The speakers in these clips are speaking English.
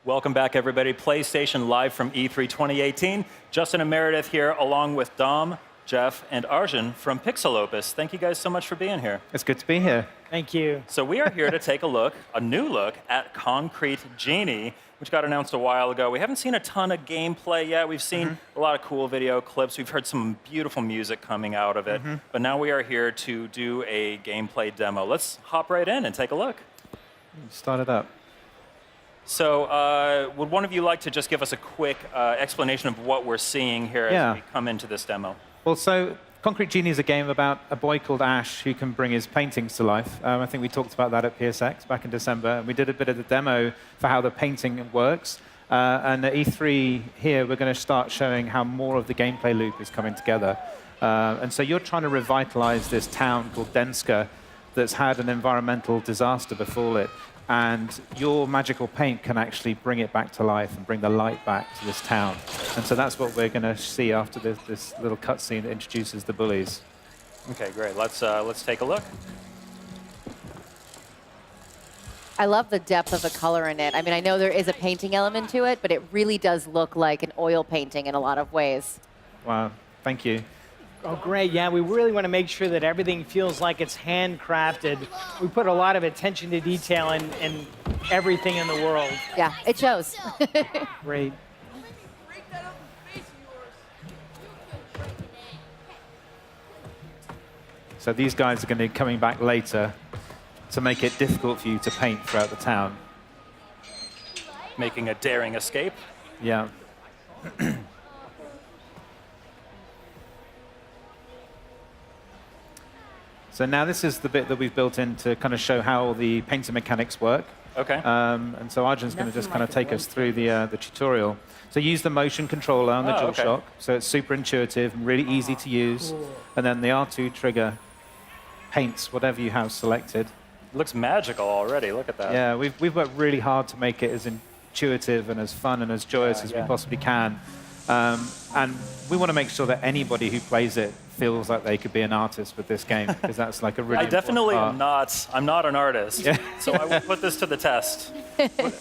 Welcome back, everybody. PlayStation live from E3 2018. Justin and Meredith here, along with Dom, Jeff, and Arjun from Pixel Opus. Thank you guys so much for being here. It's good to be here. Thank you. So we are here to take a new look at Concrete Genie, which got announced a while ago. We haven't seen a ton of gameplay yet. We've seen a lot of cool video clips. We've heard some beautiful music coming out of it. But now we are here to do a gameplay demo. Let's hop right in and take a look. Start it up. So would one of you like to just give us a quick explanation of what we're seeing here as we come into this demo? Well, so Concrete Genie is a game about a boy called Ash who can bring his paintings to life. I think we talked about that at PSX back in December. And we did a bit of the demo for how the painting works. And at E3 here, we're going to start showing how more of the gameplay loop is coming together. And so you're trying to revitalize this town called Denska that's had an environmental disaster befall it. And your magical paint can actually bring it back to life and bring the light back to this town. And so that's what we're going to see after this little cutscene that introduces the bullies. OK, great. Let's take a look. I love the depth of the color in it. I mean, I know there is a painting element to it, but it really does look like an oil painting in a lot of ways. Wow, thank you. Oh, great. Yeah, we really want to make sure that everything feels like it's handcrafted. We put a lot of attention to detail in everything in the world. Yeah, it shows. Great. So these guys are going to be coming back later to make it difficult for you to paint throughout the town. Making a daring escape. Yeah. So now this is the bit that we've built in to kind of show how the painting mechanics work. OK. And so Arjun's going to just kind of take us through the tutorial. So use the motion controller on the DualShock. So it's super intuitive and really easy to use. Cool. And then the R2 trigger paints whatever you have selected. It looks magical already. Look at that. Yeah, we've worked really hard to make it as intuitive and as fun and as joyous as we possibly can. And we want to make sure that anybody who plays it feels like they could be an artist with this game, because that's like a really I definitely am not. I'm not an artist, Yeah. so I will put this to the test.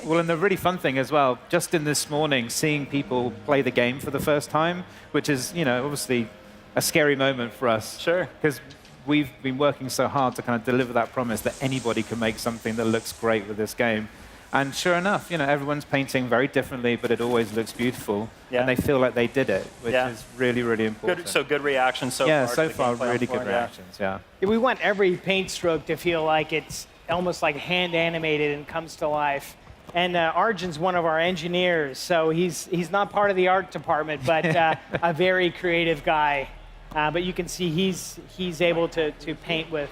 Well, and the really fun thing as well, just in this morning, seeing people play the game for the first time, which is, you know, obviously a scary moment for us. Sure. Because we've been working so hard to kind of deliver that promise that anybody can make something that looks great with this game. And sure enough, you know, everyone's painting very differently, but it always looks beautiful. And they feel like they did it, which is really, really important. So good reactions so far. Yeah, so far, really good reactions, yeah. We want every paint stroke to feel like it's almost like hand animated and comes to life. And Arjun's one of our engineers, so he's not part of the art department, but a very creative guy. But you can see he's able to paint with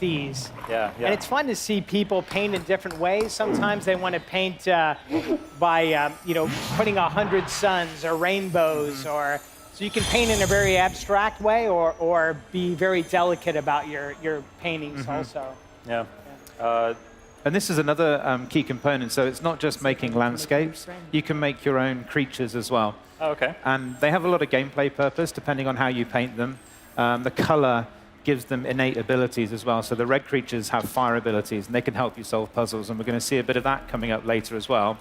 ease. Yeah. And it's fun to see people paint in different ways. Sometimes they want to paint by putting 100 suns or rainbows, or so you can paint in a very abstract way, or be very delicate about your paintings also. Yeah. And this is another key component. So it's not just making landscapes. You can make your own creatures as well. Oh, OK. And they have a lot of gameplay purpose, depending on how you paint them. The color gives them innate abilities as well. So the red creatures have fire abilities, and they can help you solve puzzles. And we're going to see a bit of that coming up later as well.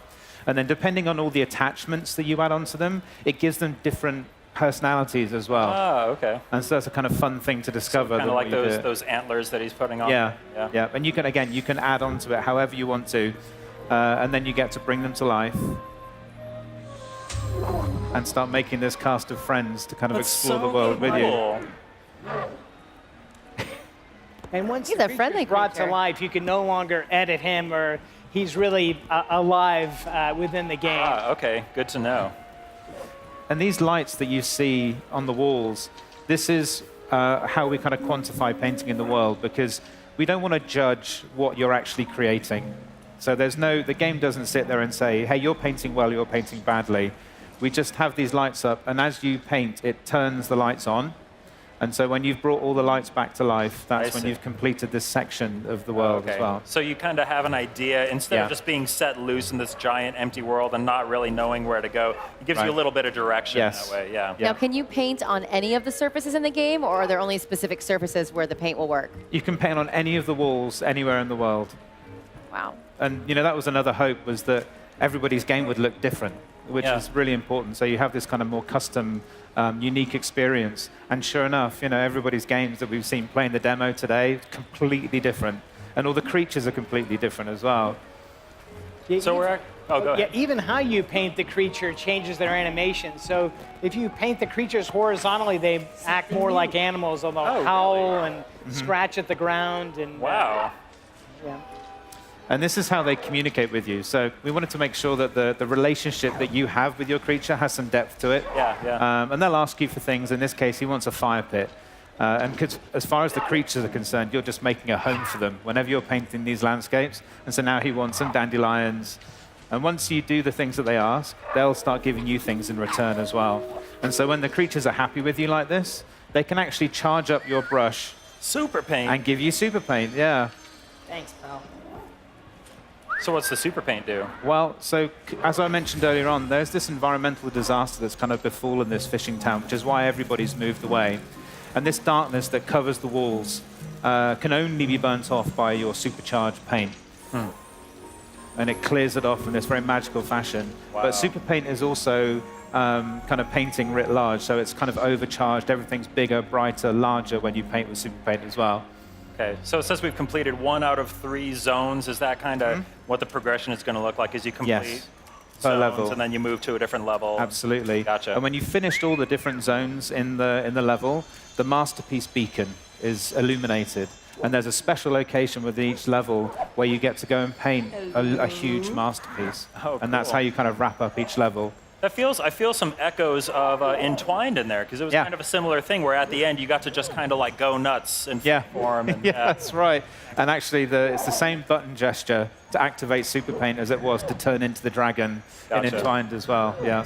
And then depending on all the attachments that you add onto them, it gives them different personalities as well. Oh, OK. And so that's a kind of fun thing to discover. Kind of like those antlers that he's putting on. Yeah. And you can add onto it however you want to. And then you get to bring them to life and start making this cast of friends to kind of explore the world with you. And once He's the a friendly brought to creature. life, you can no longer edit him, or he's really alive within the game. Ah, OK. Good to know. And these lights that you see on the walls, this is how we kind of quantify painting in the world, because we don't want to judge what you're actually creating. So the game doesn't sit there and say, hey, you're painting well, you're painting badly. We just have these lights up, and as you paint, it turns the lights on. And so when you've brought all the lights back to life, that's when you've completed this section of the world as well. So you kind of have an idea, instead of just being set loose in this giant empty world and not really knowing where to go, it gives you a little bit of direction that way. Now, can you paint on any of the surfaces in the game, or are there only specific surfaces where the paint will work? You can paint on any of the walls anywhere in the world. Wow. And you know, that was another hope, was that everybody's game would look different, which Yeah. is really important. So you have this kind of more custom, unique experience. And sure enough, everybody's games that we've seen playing the demo today, completely different. And all the creatures are completely different as well. So we're go ahead. Yeah, even how you paint the creature changes their animation. So if you paint the creatures horizontally, they act more like animals. They'll howl and scratch at the ground. And Wow. yeah. And this is how they communicate with you. So we wanted to make sure that the relationship that you have with your creature has some depth to it. Yeah. And they'll ask you for things. In this case, he wants a fire pit. And 'cause as far as the creatures are concerned, you're just making a home for them whenever you're painting these landscapes. And so now he wants some dandelions. And once you do the things that they ask, they'll start giving you things in return as well. And so when the creatures are happy with you like this, they can actually charge up your brush Super paint. and give you super paint, yeah. Thanks, pal. So what's the super paint do? Well, so as I mentioned earlier on, there's this environmental disaster that's kind of befallen this fishing town, which is why everybody's moved away. And this darkness that covers the walls can only be burnt off by your supercharged paint. And it clears it off in this very magical fashion. Wow. But super paint is also kind of painting writ large, so it's kind of overcharged. Everything's bigger, brighter, larger when you paint with super paint as well. Okay, so it says we've completed 1 out of 3 zones. Is that kind of what the progression is going to look like as you complete Yes. Per zones level. and then you move to a different level? Absolutely. Gotcha. And when you've finished all the different zones in the level, the masterpiece beacon is illuminated. And there's a special location within each level where you get to go and paint a huge masterpiece. Oh, and that's cool. how you kind of wrap up each level. I feel some echoes of Entwined in there, because it was Yeah. kind of a similar thing where at the end you got to just kind of like go nuts and Yeah. form. And, Yeah, that's right. And actually, it's the same button gesture to activate super paint as it was to turn into the dragon in Gotcha. Entwined as well. Yeah.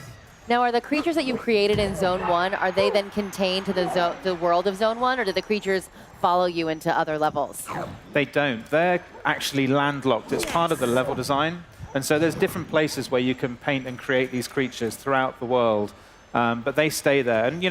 Now, are the creatures that you've created in Zone 1, are they then contained to the world of Zone 1, or do the creatures follow you into other levels? They don't. They're actually landlocked. It's part of the level design. And so there's different places where you can paint and create these creatures throughout the world. But they stay there. And,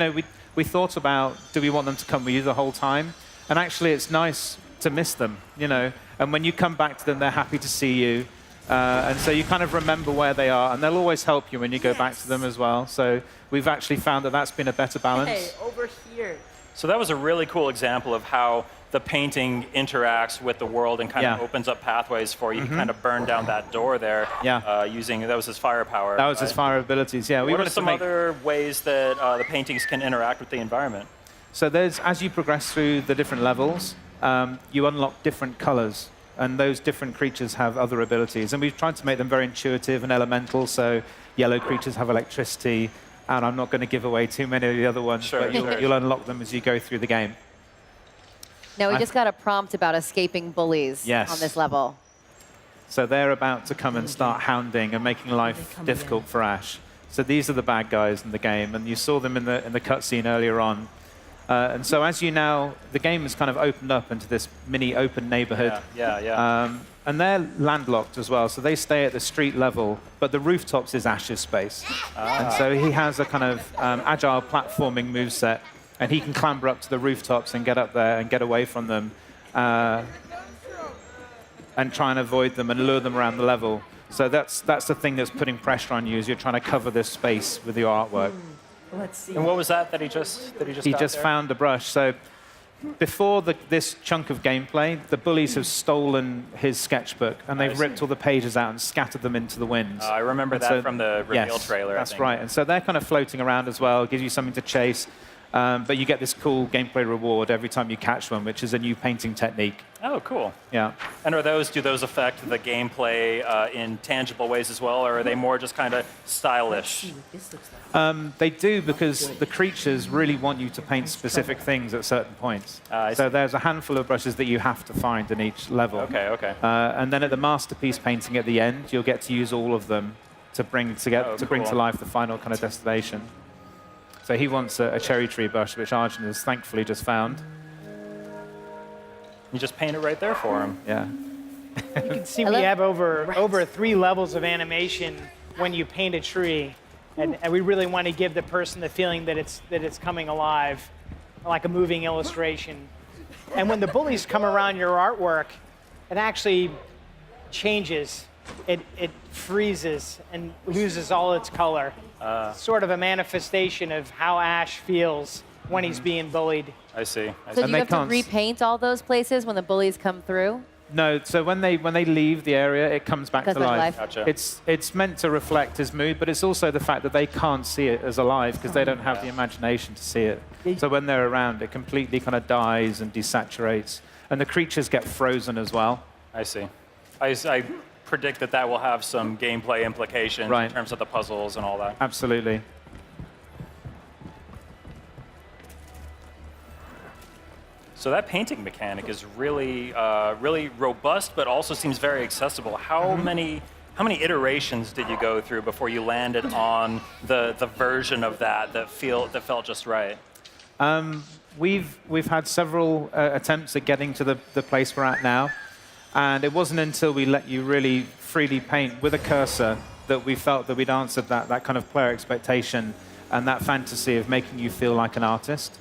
we thought about, do we want them to come with you the whole time? And actually, it's nice to miss them, And when you come back to them, they're happy to see you. And so you kind of remember where they are. And they'll always help you when you go back to them as well. So we've actually found that that's been a better balance. Hey, over here. So that was a really cool example of how the painting interacts with the world and kind of Yeah. opens up pathways for you to kind of burn down that door there. Yeah. That was his firepower. That was his fire abilities, yeah. We What are wanted to some make other ways that the paintings can interact with the environment? So as you progress through the different levels, you unlock different colors, and those different creatures have other abilities. And we've tried to make them very intuitive and elemental, so yellow creatures have electricity, and I'm not going to give away too many of the other ones, Sure, but sure. you'll unlock them as you go through the game. Now, we just got a prompt about escaping bullies Yes. on this level. So they're about to come and start hounding and making life difficult for Ash. So these are the bad guys in the game, and you saw them in the cutscene earlier on. And so as the game has kind of opened up into this mini open neighborhood. Yeah. And they're landlocked as well, so they stay at the street level, but the rooftops is Ash's space. And so he has a kind of agile platforming moveset, and he can clamber up to the rooftops and get up there and get away from them and try and avoid them and lure them around the level. So that's the thing that's putting pressure on you, is you're trying to cover this space with your artwork. Let's see. And what was that he just He got just there? found a brush. So before this chunk of gameplay, the bullies have stolen his sketchbook, and they've ripped all the pages out and scattered them into the wind. I remember And that so- from the reveal yes, trailer. I That's think. right. And so they're kind of floating around as well, gives you something to chase. But you get this cool gameplay reward every time you catch one, which is a new painting technique. Oh, cool. Yeah. And do those affect the gameplay in tangible ways as well, or are they more just kind of stylish? This looks like. They do, because the creatures really want you to paint specific things at certain points. I So see. there's a handful of brushes that you have to find in each level. Okay. And then at the masterpiece painting at the end, you'll get to use all of them to bring to bring to cool. life the final kind of destination. So he wants a cherry tree brush, which Arjun has thankfully just found. You just paint it right there for him. Yeah. You can see I we love- have over 3 levels of animation when you paint a tree, and we really want to give the person the feeling that it's coming alive, like a moving illustration. And when the bullies come around your artwork, it actually changes it freezes and loses all its color. Sort of a manifestation of how Ash feels when he's being bullied. I see. So do And you they have to can't repaint all those places when the bullies come through? No, so when they leave the area, it comes back Comes to back to life. life. Gotcha. It's meant to reflect his mood, but it's also the fact that they can't see it as alive because they don't have the imagination to see it. So when they're around, it completely kind of dies and desaturates, and the creatures get frozen as well. I see. I predict that will have some gameplay implications Right. in terms of the puzzles and all that. Absolutely. So that painting mechanic is really, really robust, but also seems very accessible. How many iterations did you go through before you landed on the version of that felt just right? We've had several attempts at getting to the place we're at now, and it wasn't until we let you really freely paint with a cursor that we felt that we'd answered that kind of player expectation and that fantasy of making you feel like an artist.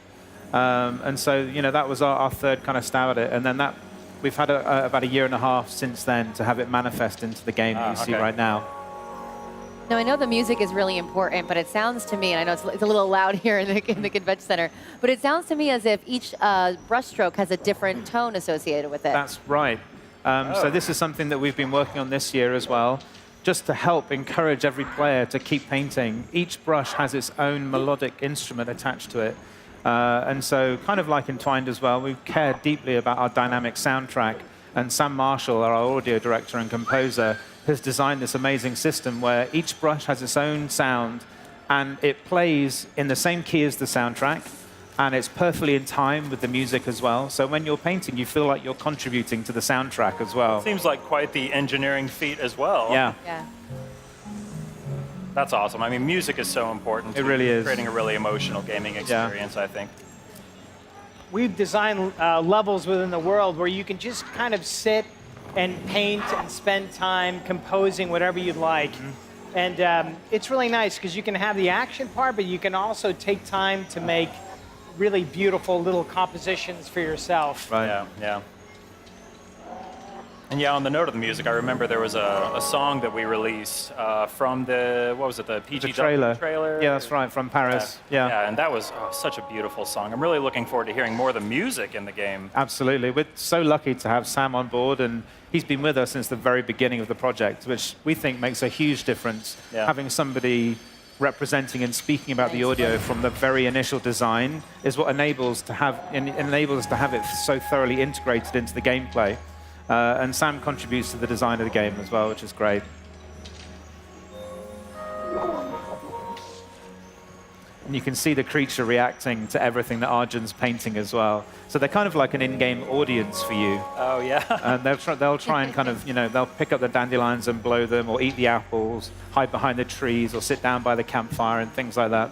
And so, that was our third kind of stab at it. And then we've had about a year and a half since then to have it manifest into the game that you see right now. Now, I know the music is really important, but it sounds to me, and I know it's a little loud here in the convention center, but it sounds to me as if each brushstroke has a different tone associated with it. That's right. So this is something that we've been working on this year as well, just to help encourage every player to keep painting. Each brush has its own melodic instrument attached to it. And so, kind of like Entwined as well, we care deeply about our dynamic soundtrack. And Sam Marshall, our audio director and composer, has designed this amazing system where each brush has its own sound, and it plays in the same key as the soundtrack, and it's perfectly in time with the music as well. So when you're painting, you feel like you're contributing to the soundtrack as well. Seems like quite the engineering feat as well. Yeah. Yeah. That's awesome. I mean, music is so important. It really is. Creating a really emotional gaming experience, I think. We've designed levels within the world where you can just kind of sit and paint and spend time composing whatever you'd like. And it's really nice because you can have the action part, but you can also take time to make really beautiful little compositions for yourself. Right. Yeah, yeah. And yeah, on the note of the music, I remember there was a song that we released from the PGW trailer? Yeah, that's right, from Paris. Yeah. Yeah, and that was such a beautiful song. I'm really looking forward to hearing more of the music in the game. Absolutely. We're so lucky to have Sam on board, and he's been with us since the very beginning of the project, which we think makes a huge difference. Yeah. Having somebody representing and speaking about the audio from the very initial design is what enables us to have it so thoroughly integrated into the gameplay. And Sam contributes to the design of the game as well, which is great. And you can see the creature reacting to everything that Arjun's painting as well. So they're kind of like an in-game audience for you. Oh, yeah. And they'll try and kind of, they'll pick up the dandelions and blow them, or eat the apples, hide behind the trees, or sit down by the campfire and things like that.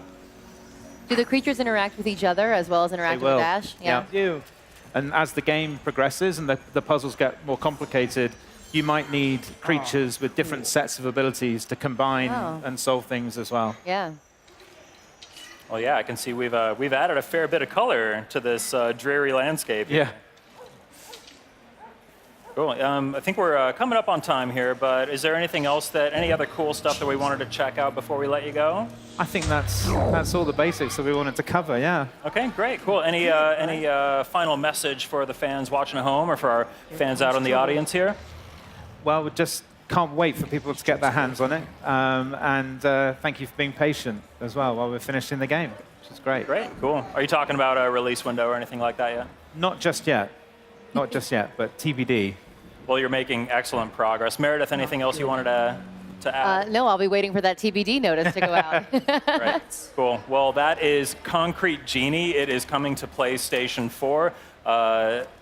Do the creatures interact with each other as well as interact with Ash? Yeah. They do. And as the game progresses and the puzzles get more complicated, you might need creatures with different sets of abilities to combine and solve things as well. Yeah. Well, yeah, I can see we've added a fair bit of color to this dreary landscape. Yeah. Cool. I think we're coming up on time here, but is there anything else any other cool stuff that we wanted to check out before we let you go? I think that's all the basics that we wanted to cover, yeah. Okay, great, cool. Any final message for the fans watching at home or for our fans out in the audience here? Well, we just can't wait for people to get their hands on it. And thank you for being patient as well while we're finishing the game, which is great. Great, cool. Are you talking about a release window or anything like that yet? Not just yet. Not just yet, but TBD. Well, you're making excellent progress. Meredith, anything else you wanted to add? No, I'll be waiting for that TBD notice to go out. Right. Cool. Well, that is Concrete Genie. It is coming to PlayStation 4.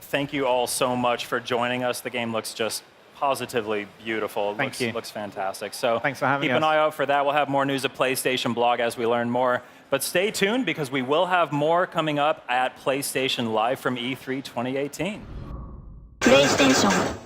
Thank you all so much for joining us. The game looks just positively beautiful. Thank you. Looks fantastic. So thanks for having keep us. an eye out for that. We'll have more news at PlayStation Blog as we learn more. But stay tuned because we will have more coming up at PlayStation Live from E3 2018. PlayStation